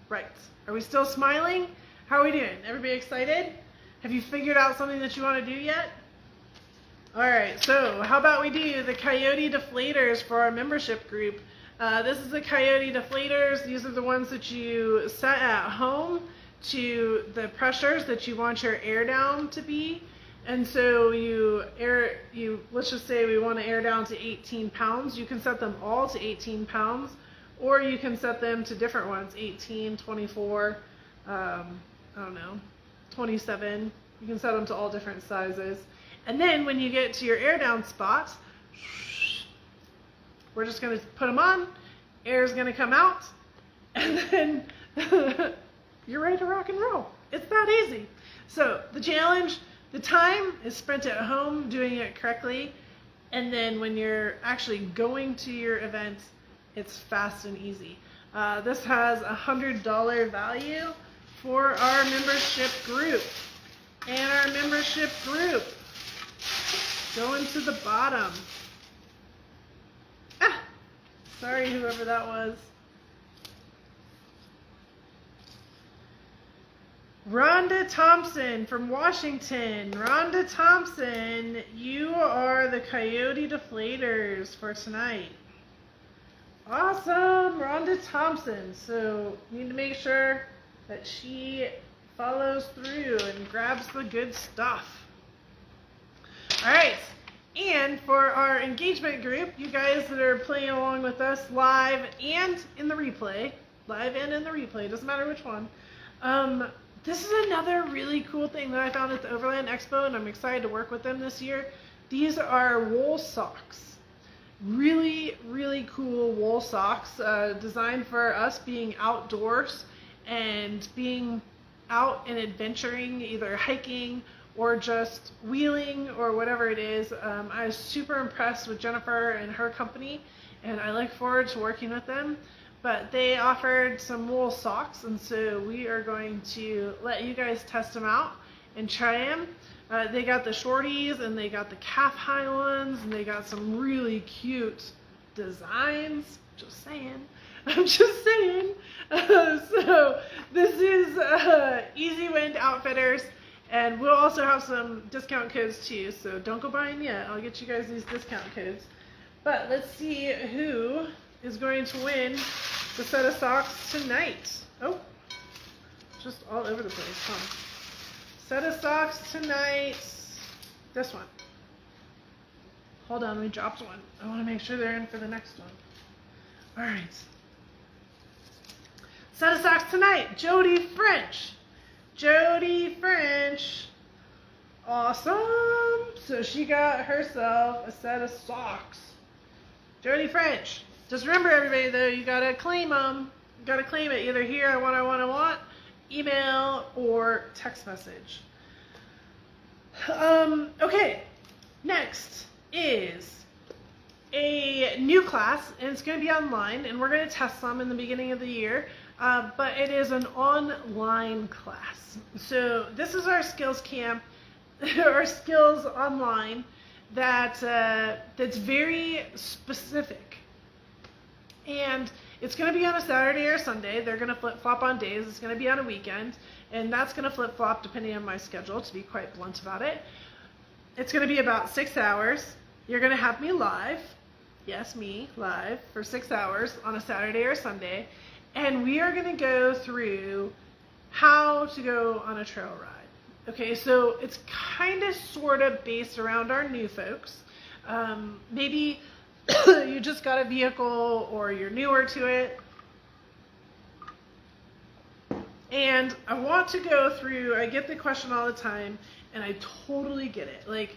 Right. Are we still smiling? How are we doing? Everybody excited? Have you figured out something that you want to do yet? All right, so how about we do the Coyote Deflators for our membership group. This is the Coyote Deflators. These are the ones that you set at home to the pressures that you want your air down to be. And so let's just say we want to air down to 18 pounds. You can set them all to 18 pounds, or you can set them to different ones, 18, 24, I don't know, 27. You can set them to all different sizes. And then when you get to your air down spot, we're just going to put them on, air is going to come out, and then you're ready to rock and roll. It's that easy. So the challenge, the time is spent at home doing it correctly, and then when you're actually going to your event, it's fast and easy. This has a $100 value for our membership group. And our membership group, going to the bottom. Sorry, whoever that was. Rhonda Thompson from Washington. Rhonda Thompson, you are the Coyote Deflators for tonight. Awesome, Rhonda Thompson. So you need to make sure that she follows through and grabs the good stuff. All right, and for our engagement group, you guys that are playing along with us live and in the replay, doesn't matter which one. This is another really cool thing that I found at the Overland Expo, and I'm excited to work with them this year. These are wool socks. Really, really cool wool socks designed for us being outdoors and being out and adventuring, either hiking or just wheeling or whatever it is. I was super impressed with Jennifer and her company, and I look forward to working with them. But they offered some wool socks, and so we are going to let you guys test them out and try them. They got the shorties, and they got the calf high ones, and they got some really cute designs. Just saying. I'm just saying. So this is Easy Wind Outfitters, and we'll also have some discount codes too, so don't go buying yet. I'll get you guys these discount codes. But let's see who is going to win the set of socks tonight. Oh, just all over the place, huh? Set of socks tonight. This one. Hold on, we dropped one. I want to make sure they're in for the next one. All right. Set of socks tonight, Jody French. Jody French. Awesome. So she got herself a set of socks. Jody French. Just remember, everybody, though, you got to claim them. You got to claim it either here, I want, email, or text message. Okay. Next is a new class, and it's going to be online, and we're going to test some in the beginning of the year. But it is an online class. So this is our skills camp, our skills online that's very specific. And it's going to be on a Saturday or Sunday. They're going to flip-flop on days. It's going to be on a weekend. And that's going to flip-flop depending on my schedule, to be quite blunt about it. It's going to be about 6 hours. You're going to have me live. Yes, me, live, for 6 hours on a Saturday or Sunday. And we are going to go through how to go on a trail ride. Okay, so it's kind of sort of based around our new folks. Maybe you just got a vehicle or you're newer to it. And I want to go through, I get the question all the time, and I totally get it. Like,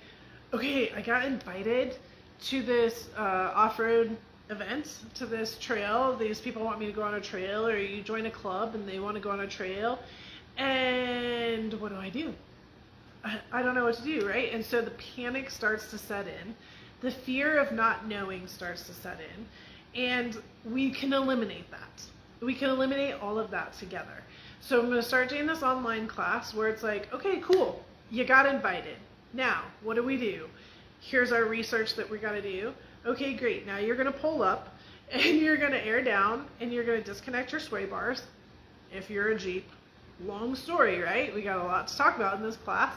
okay, I got invited to this off-road event, to this trail. These people want me to go on a trail, or you join a club and they want to go on a trail. And what do? I don't know what to do, right? And so the panic starts to set in. The fear of not knowing starts to set in. And we can eliminate that. We can eliminate all of that together. So I'm going to start doing this online class where it's like, okay, cool, you got invited. Now, what do? Here's our research that we got to do. Okay, great. Now you're going to pull up and you're going to air down and you're going to disconnect your sway bars if you're a Jeep. Long story, right? We got a lot to talk about in this class.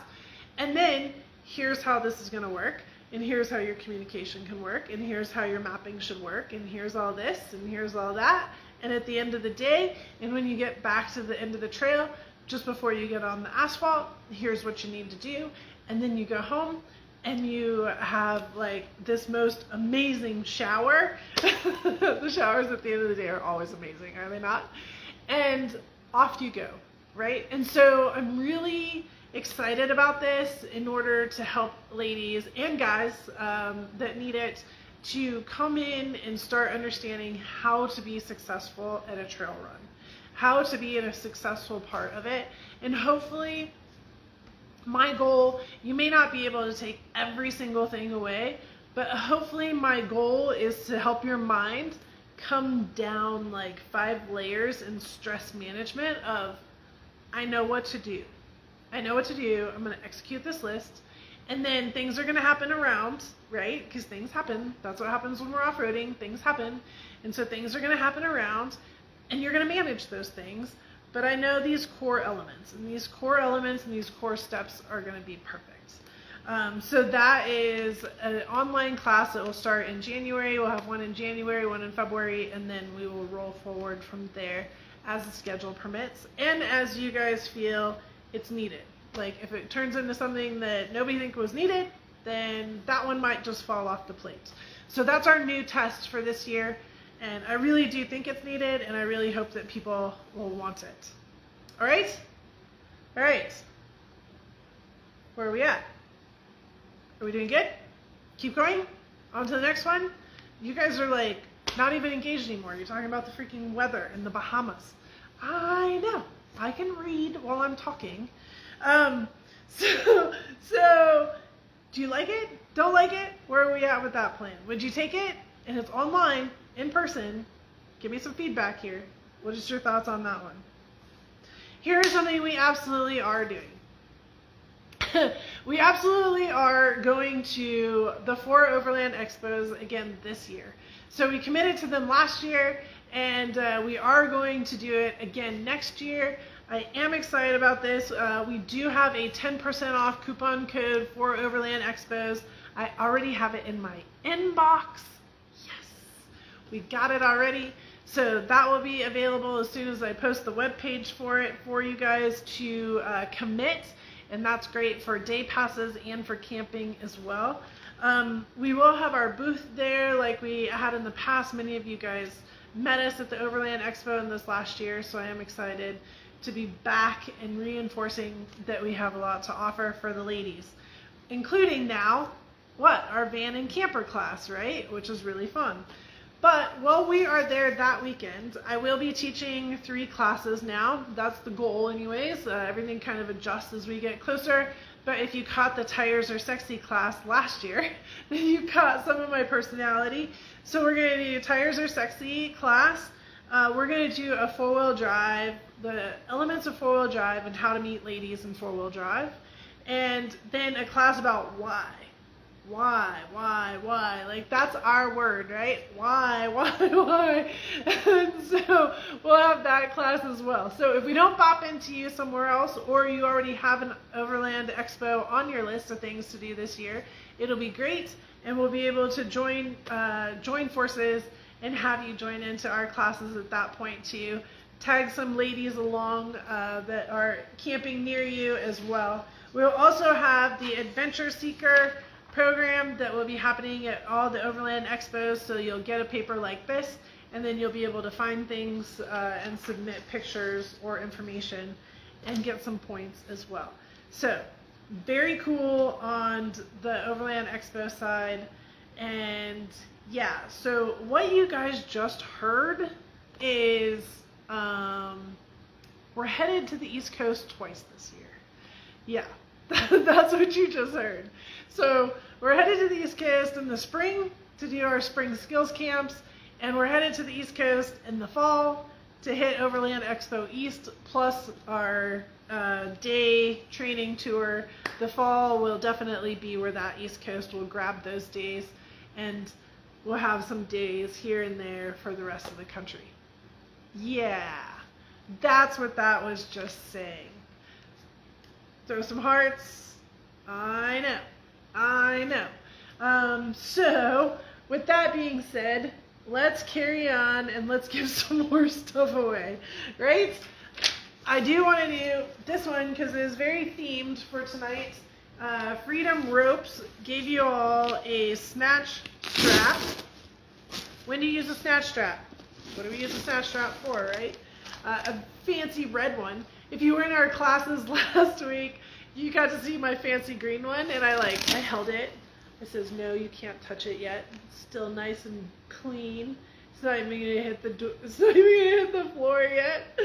And then here's how this is going to work. And here's how your communication can work. And here's how your mapping should work. And here's all this. And here's all that. And at the end of the day, and when you get back to the end of the trail, just before you get on the asphalt, here's what you need to do. And then you go home and you have like this most amazing shower. The showers at the end of the day are always amazing, are they not? And off you go, right? And so I'm really excited about this in order to help ladies and guys that need it to come in and start understanding how to be successful at a trail run, how to be in a successful part of it. And hopefully my goal, you may not be able to take every single thing away, but hopefully my goal is to help your mind come down like 5 layers in stress management of, I know what to do. I'm going to execute this list. And then things are going to happen around, right? Because things happen. That's what happens when we're off-roading. Things happen. And so things are going to happen around, and you're going to manage those things. But I know these core elements, and these core elements and these core steps are going to be perfect. So that is an online class that will start in January. We'll have one in January, one in February, and then we will roll forward from there as the schedule permits and as you guys feel it's needed. Like if it turns into something that nobody think was needed, then that one might just fall off the plate. So that's our new test for this year, and I really do think it's needed, and I really hope that people will want it. All right? All right. Where are we at? Are we doing good? Keep going? On to the next one? You guys are like not even engaged anymore. You're talking about the freaking weather in the Bahamas. I know. I can read while I'm talking. So do you like it? Don't like it? Where are we at with that plan? Would you take it? And it's online, in person. Give me some feedback here. What is your thoughts on that one? Here's something we absolutely are doing. We absolutely are going to the 4 Overland Expos again this year. So we committed to them last year, and we are going to do it again next year. I am excited about this. We do have a 10% off coupon code for Overland Expos. I already have it in my inbox. Yes, we got it already. So that will be available as soon as I post the webpage for it for you guys to commit. And that's great for day passes and for camping as well. We will have our booth there like we had in the past. Many of you guys met us at the Overland Expo in this last year, so I am excited to be back and reinforcing that we have a lot to offer for the ladies, including now, our van and camper class, right? Which is really fun. But while we are there that weekend, I will be teaching 3 classes now. That's the goal anyways. Everything kind of adjusts as we get closer. But if you caught the Tires Are Sexy class last year, then you caught some of my personality. So we're going to do Tires Are Sexy class. We're going to do a 4-wheel drive, the elements of 4-wheel drive and how to meet ladies in 4-wheel drive. And then a class about why. Why? Like that's our word, right? Why? And so we'll have that class as well. So if we don't bop into you somewhere else, or you already have an Overland Expo on your list of things to do this year, it'll be great, and we'll be able to join forces and have you join into our classes at that point too. Tag some ladies along that are camping near you as well. We'll also have the Adventure Seeker program that will be happening at all the Overland Expos, so you'll get a paper like this, and then you'll be able to find things and submit pictures or information and get some points as well. So, very cool on the Overland Expo side. And yeah, so what you guys just heard is we're headed to the East Coast twice this year. Yeah, that's what you just heard. So we're headed to the East Coast in the spring to do our spring skills camps, and we're headed to the East Coast in the fall to hit Overland Expo East, plus our day training tour. The fall will definitely be where that East Coast will grab those days, and we'll have some days here and there for the rest of the country. Yeah, that's what that was just saying. Throw some hearts. I know. So, with that being said, let's carry on and let's give some more stuff away, right? I do want to do this one because it is very themed for tonight. Freedom Ropes gave you all a snatch strap. When do you use a snatch strap? What do we use a snatch strap for, right? A fancy red one. If you were in our classes last week, you got to see my fancy green one, and I held it. It says, no, you can't touch it yet. It's still nice and clean. It's not even gonna hit the floor yet.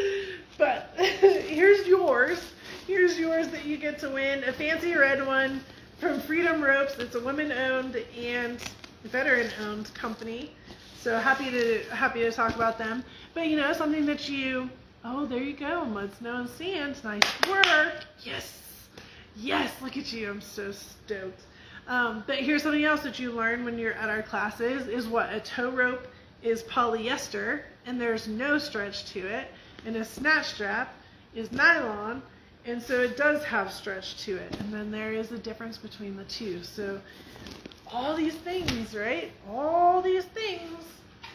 But here's yours. Here's yours that you get to win. A fancy red one from Freedom Ropes. It's a women-owned and veteran-owned company. So happy to talk about them. But you know, something that oh, there you go. Mud, snow, and sand. Nice work. Yes, look at you. I'm so stoked. But here's something else that you learn when you're at our classes is what a tow rope is polyester and there's no stretch to it, and a snatch strap is nylon, and so it does have stretch to it, and then there is a difference between the two. So all these things, right? All these things.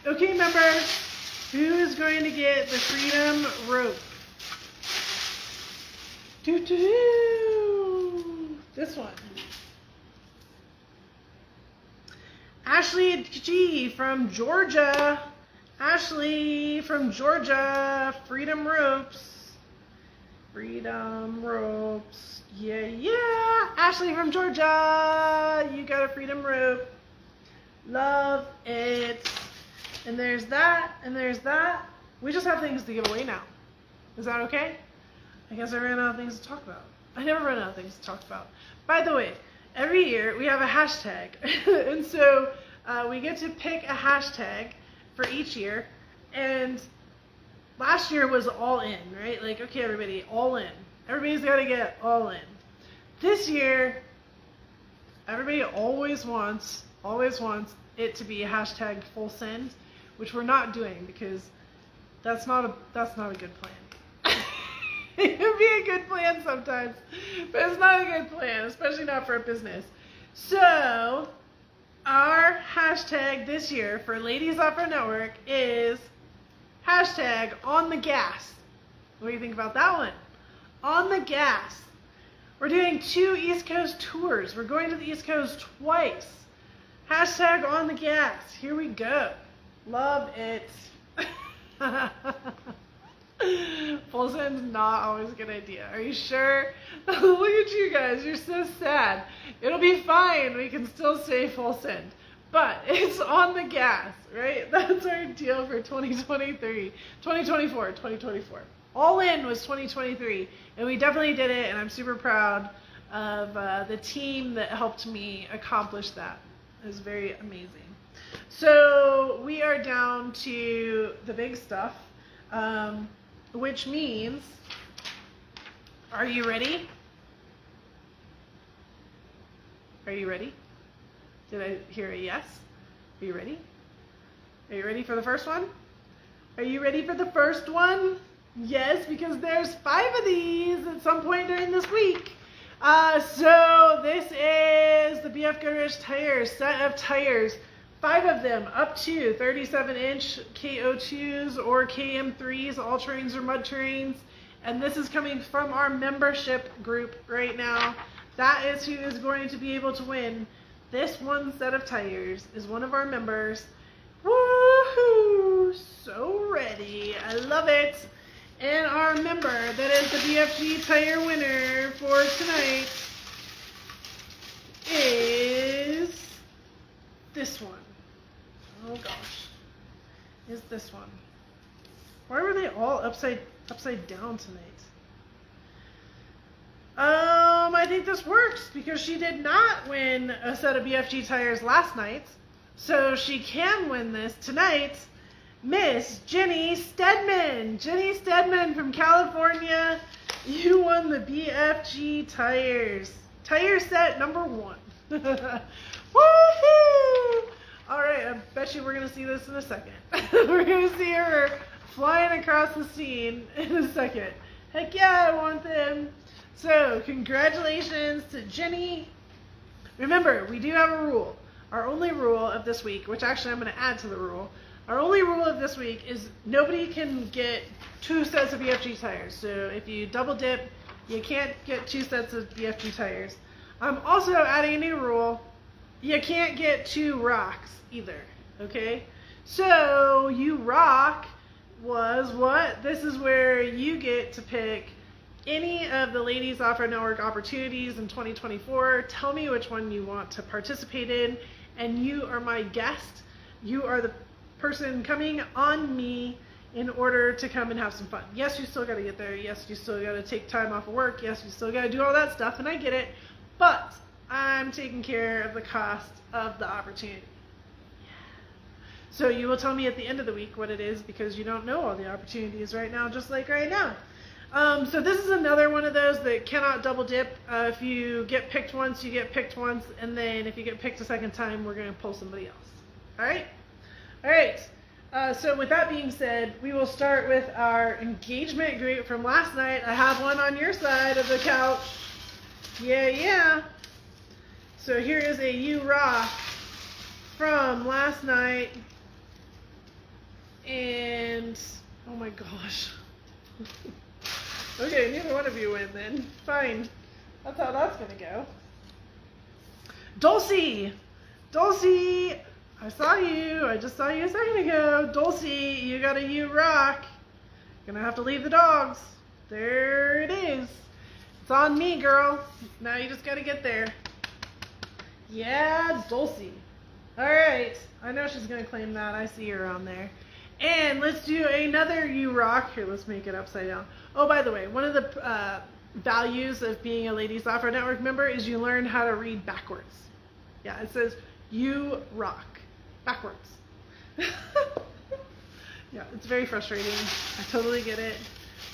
Okay, members, who is going to get the Freedom Rope? This one. Ashley G from Georgia. Ashley from Georgia. Freedom Ropes. Freedom Ropes. Yeah. Ashley from Georgia. You got a Freedom Rope. Love it. And there's that. And there's that. We just have things to give away now. Is that okay? I guess I ran out of things to talk about. I never run out of things to talk about. By the way, every year we have a hashtag. And so we get to pick a hashtag for each year. And last year was all in, right? Like, okay, everybody, all in. Everybody's got to get all in. This year, everybody always wants it to be a hashtag full send, which we're not doing because that's not a good plan. It can be a good plan sometimes, but it's not a good plan, especially not for a business. So, our hashtag this year for Ladies Off-Road Network is hashtag on the gas. What do you think about that one? On the gas. We're doing 2 East Coast tours. We're going to the East Coast twice. Hashtag on the gas. Here we go. Love it. Full send's not always a good idea. Are you sure? Look at you guys. You're so sad. It'll be fine. We can still say full send. But it's on the gas, right? That's our deal for 2023. 2024. All in was 2023. And we definitely did it. And I'm super proud of the team that helped me accomplish that. It was very amazing. So we are down to the big stuff. Which means, are you ready? Are you ready? Did I hear a yes? Are you ready? Are you ready for the first one? Are you ready for the first one? Yes, because there's 5 of these at some point during this week. So this is the BF Goodrich tires, set of tires. 5 of them, up to 37-inch KO2s or KM3s, all terrains or mud terrains. And this is coming from our membership group right now. That is who is going to be able to win this one set of tires, is one of our members. Woohoo! So ready. I love it. And our member that is the BFG tire winner for tonight is this one. Oh gosh. Is this one. Why were they all upside down tonight? I think this works because she did not win a set of BFG tires last night. So she can win this tonight. Miss Jenny Stedman. Jenny Stedman from California. You won the BFG tires. Tire set number 1. Woohoo! Alright, I bet you we're going to see this in a second. We're going to see her flying across the scene in a second. Heck yeah, I want them. So, congratulations to Jenny. Remember, we do have a rule. Our only rule of this week, which actually I'm going to add to the rule, our only rule of this week is nobody can get 2 sets of BFG tires. So if you double dip, you can't get 2 sets of BFG tires. I'm also adding a new rule. You can't get 2 rocks either, okay? So you rock was what? This is where you get to pick any of the Ladies Off-Road Network opportunities in 2024. Tell me which one you want to participate in, and you are my guest. You are the person coming on me in order to come and have some fun. Yes, you still got to get there. Yes, you still got to take time off of work. Yes, you still got to do all that stuff, and I get it. But I'm taking care of the cost of the opportunity. So you will tell me at the end of the week what it is, because you don't know all the opportunities right now, just like right now. So this is another one of those that cannot double dip. If you get picked once, you get picked once, and then if you get picked a second time, we're going to pull somebody else. All right? All right. So with that being said, we will start with our engagement group from last night. I have one on your side of the couch. Yeah, yeah. So here is a You Rock from last night. And, oh my gosh. Okay, neither one of you win then. Fine. That's how that's going to go. Dulcie! Dulcie! I saw you. I just saw you a second ago. Dulcie, you got a You Rock. You're going to have to leave the dogs. There it is. It's on me, girl. Now you just got to get there. Yeah, Dulcie. All right. I know she's going to claim that. I see her on there. And let's do another You Rock. Here, let's make it upside down. Oh, by the way, one of the values of being a Ladies Off-Road Network member is you learn how to read backwards. Yeah, it says You Rock. Backwards. Yeah, it's very frustrating. I totally get it.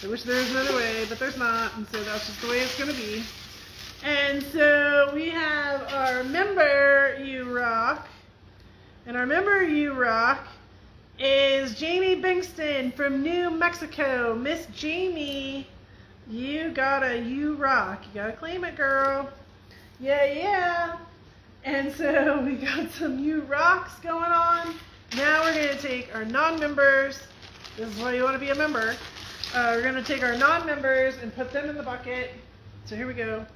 I wish there was another way, but there's not, and so that's just the way it's going to be. And so we have our member You Rock, and our member You Rock is Jamie Bingston from New Mexico. Miss Jamie, you got a You Rock. You got to claim it, girl. Yeah, yeah. And so we got some You Rocks going on. Now we're going to take our non-members. This is why you want to be a member. We're going to take our non-members and put them in the bucket. So here we go.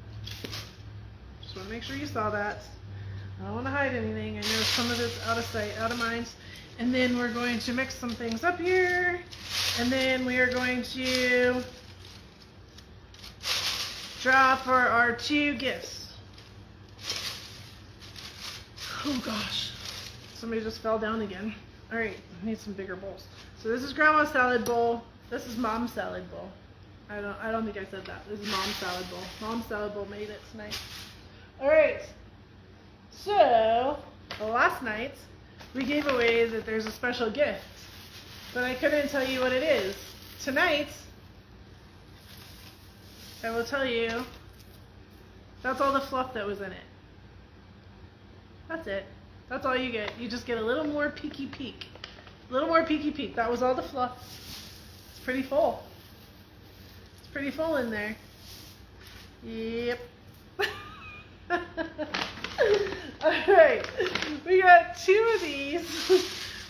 Just want to make sure you saw that. I don't want to hide anything. I know some of it's out of sight, out of mind. And then we're going to mix some things up here. And then we are going to draw for our 2 gifts. Oh gosh, somebody just fell down again. All right, I need some bigger bowls. So this is Grandma's salad bowl. This is Mom's salad bowl. I don't think I said that. This is Mom's salad bowl. Mom's salad bowl made it tonight. All right. So last night we gave away that there's a special gift, but I couldn't tell you what it is. Tonight I will tell you. That's all the fluff that was in it. That's it. That's all you get. You just get a little more peeky peek. A little more peeky peek. That was all the fluff. It's pretty full. It's pretty full in there. Yep. Alright. We got 2 of these.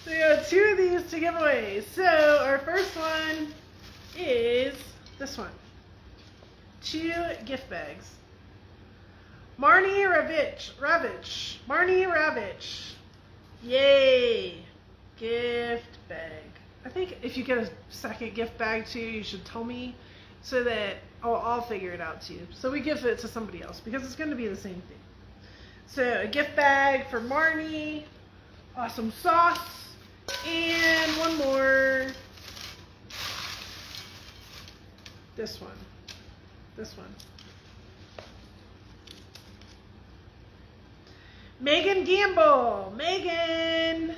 We got 2 of these to give away. So our first one is This one. 2 gift bags. Marnie Ravitch. Yay! Gift bag. I think if you get a second gift bag too, you should tell me so that I'll figure it out too. So we give it to somebody else because it's going to be the same thing. So a gift bag for Marnie, awesome sauce, and one more. This one. Megan Gamble. Megan,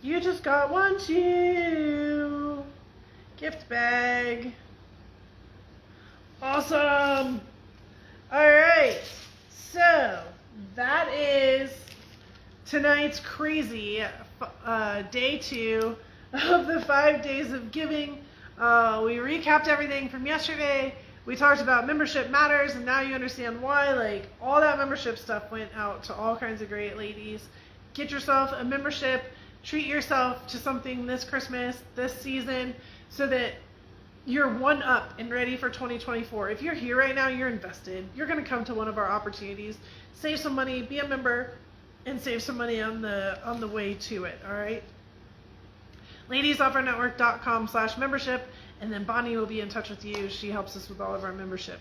you just got one too. Gift bag. Awesome. All right. So that is tonight's crazy day 2 of the 5 days of giving. We recapped everything from yesterday. We talked about membership matters, and now you understand why. Like, all that membership stuff went out to all kinds of great ladies. Get yourself a membership. Treat yourself to something this Christmas, this season, so that you're one up and ready for 2024. If you're here right now, you're invested. You're going to come to one of our opportunities, save some money, be a member, and save some money on the way to it. All right. ladiesoffournetwork.com/membership. And then Bonnie will be in touch with you. She helps us with all of our membership.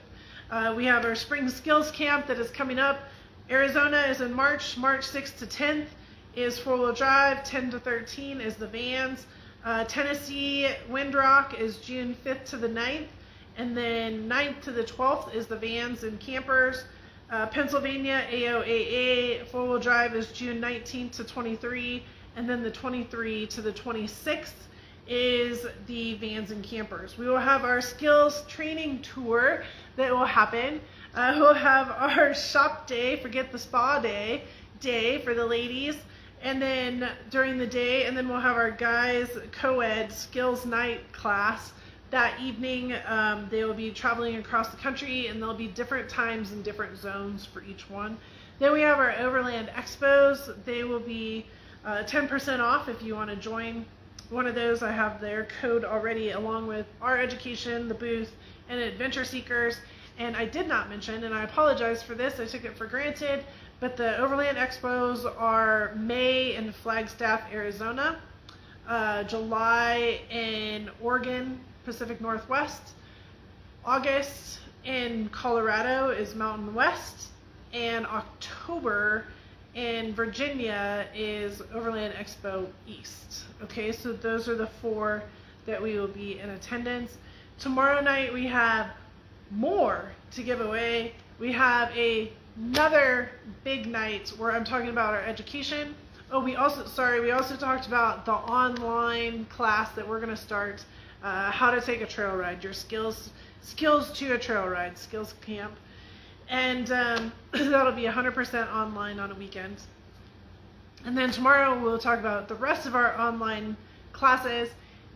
We have our Spring Skills Camp that is coming up. Arizona is in March 6th to 10th is 4-wheel drive, 10 to 13 is the vans. Tennessee Windrock is June 5th to the 9th, and then 9th to the 12th is the vans and campers. Pennsylvania AOAA 4-wheel drive is June 19th to 23, and then the 23 to the 26th is the vans and campers. We will have our skills training tour that will happen. We'll have our shop day, forget the spa day for the ladies, and then during the day, and then we'll have our guys co-ed skills night class that evening. They will be traveling across the country, and there'll be different times and different zones for each one. Then we have our Overland Expos. They will be 10% off if you want to join one of those. I have their code already, along with our education, the booth, and Adventure Seekers. And I did not mention, and I apologize for this, I took it for granted, but the Overland Expos are May in Flagstaff, Arizona, July in Oregon, Pacific Northwest, August in Colorado is Mountain West, and October in Virginia is Overland Expo East. Okay, so those are the 4 that we will be in attendance. Tomorrow night we have more to give away. We have another big night where I'm talking about our education. Oh, we also talked about the online class that we're going to start, how to take a trail ride, your skills to a trail ride, skills camp. And that'll be 100% online on a weekend. And then tomorrow we'll talk about the rest of our online classes.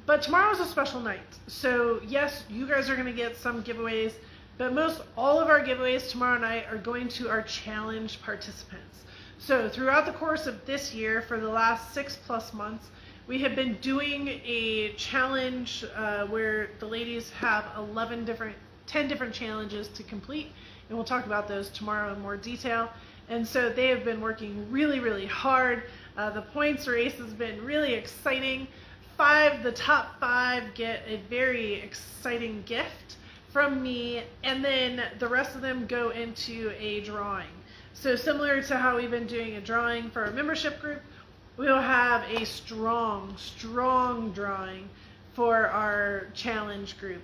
But tomorrow's a special night. So yes, you guys are going to get some giveaways, but most all of our giveaways tomorrow night are going to our challenge participants. So throughout the course of this year, for the last 6+ months, we have been doing a challenge where the ladies have 10 different challenges to complete. And we'll talk about those tomorrow in more detail. And so they have been working really, really hard. The points race has been really exciting. The top 5 get a very exciting gift from me, and then the rest of them go into a drawing. So similar to how we've been doing a drawing for our membership group, we'll have a strong drawing for our challenge group.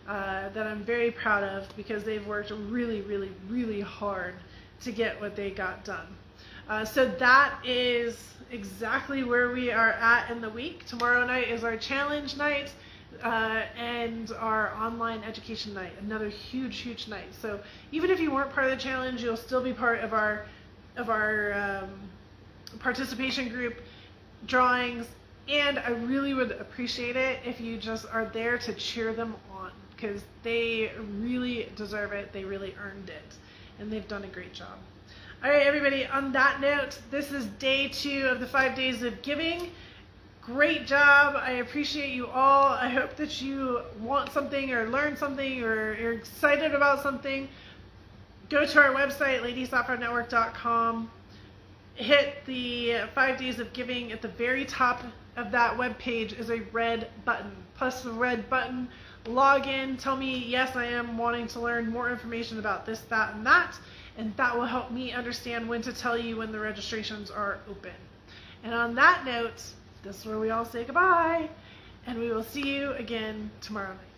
That I'm very proud of because they've worked really, really, really hard to get what they got done. So that is exactly where we are at in the week. Tomorrow night is our challenge night and our online education night, another huge night. So even if you weren't part of the challenge, you'll still be part of our participation group drawings, and I really would appreciate it if you just are there to cheer them on, because they really deserve it. They really earned it, and they've done a great job. All right, everybody, on that note, this is day 2 of the 5 days of giving. Great job. I appreciate you all. I hope that you want something or learn something or you're excited about something. Go to our website, LadiesOfferNetwork.com. Hit the 5 days of giving. At the very top of that web page is a red button. Plus the red button, log in, tell me, yes, I am wanting to learn more information about this, that, and that. And that will help me understand when to tell you when the registrations are open. And on that note, this is where we all say goodbye. And we will see you again tomorrow night.